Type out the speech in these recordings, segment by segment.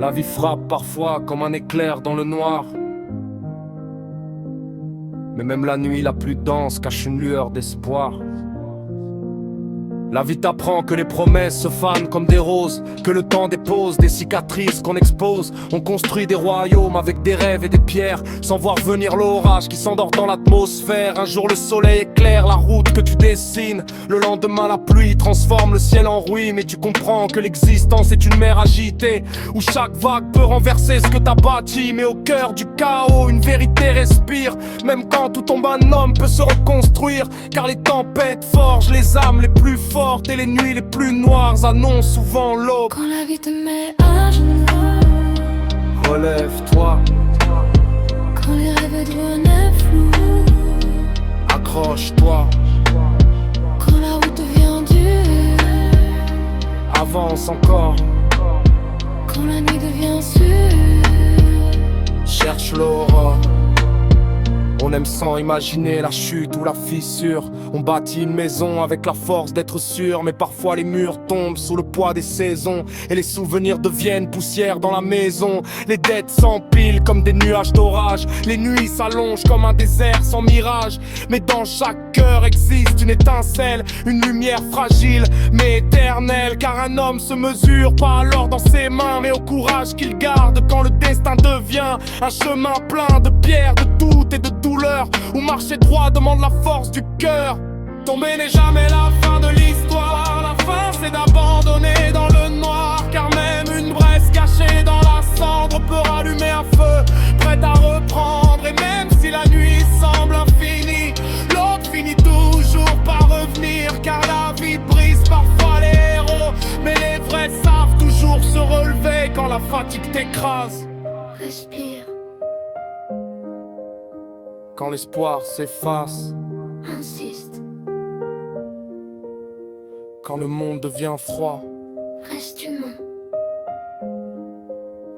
La vie frappe parfois comme un éclair dans le noir. Mais même la nuit la plus dense cache une lueur d'espoir. La vie t'apprend que les promesses se fanent comme des roses, que le temps dépose des cicatrices qu'on expose. On construit des royaumes avec des rêves et des pierres, sans voir venir l'orage qui s'endort dans l'atmosphère. Un jour le soleil éclaire la route que tu dessines, le lendemain la pluie transforme le ciel en ruine. Et tu comprends que l'existence est une mer agitée, où chaque vague peut renverser ce que t'as bâti. Mais au cœur du chaos, une vérité respire. Même quand tout tombe, un homme peut se reconstruire, car les tempêtes forgent les âmes les plus fortes. Et les nuits les plus noires annoncent souvent l'aube. Quand la vie te met à genoux, relève-toi. quand les rêves deviennent flous, accroche-toi. quand la route devient dure, avance encore. quand la nuit devient sûre, cherche l'aurore. On aime sans imaginer la chute ou la fissure. On bâtit une maison avec la force d'être sûr, mais parfois les murs tombent sous le poids des saisons, et les souvenirs deviennent poussière dans la maison. Les dettes s'empilent comme des nuages d'orage, les nuits s'allongent comme un désert sans mirage. Mais dans chaque cœur existe une étincelle, une lumière fragile mais éternelle. Car un homme se mesure pas alors dans ses mains, mais au courage qu'il garde quand le destin devient un chemin plein de pierres, de doutes et de douleur, où marcher droit demande la force du cœur. Tomber n'est jamais la fin de l'histoire, la fin c'est d'abandonner dans le noir. Car même une braise cachée dans la cendre peut rallumer un feu, prête à reprendre. Et même si la nuit semble infinie, l'autre finit toujours par revenir. Car la vie brise parfois les héros, mais les vrais savent toujours se relever quand la fatigue t'écrase. respire, Quand l'espoir s'efface, insiste, quand le monde devient froid, reste humain,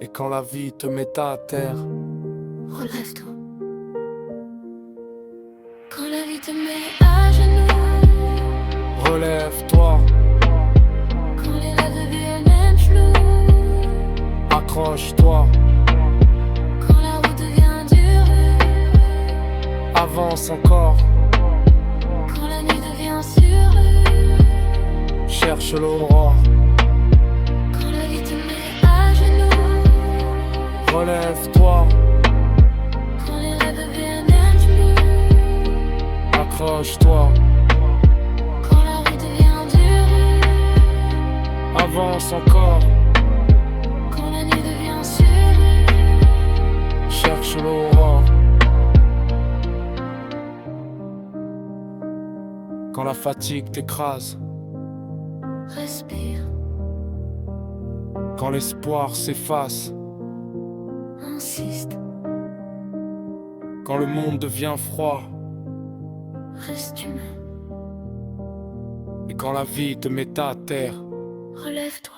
et quand la vie te met à terre, relève-toi. Quand la vie te met à genoux, relève-toi, quand les rêves deviennent flous, accroche-toi, quand la route devient dure, avance encore, quand la nuit devient sûre, cherche l'aurore, quand la vie te met à genoux, relève-toi, quand les rêves deviennent flous, accroche-toi, quand la route devient dure, avance encore, quand la nuit devient sûre, cherche l'aurore. Quand la fatigue t'écrase, respire, quand l'espoir s'efface, insiste, quand le monde devient froid, reste humain, et quand la vie te met à terre, relève-toi.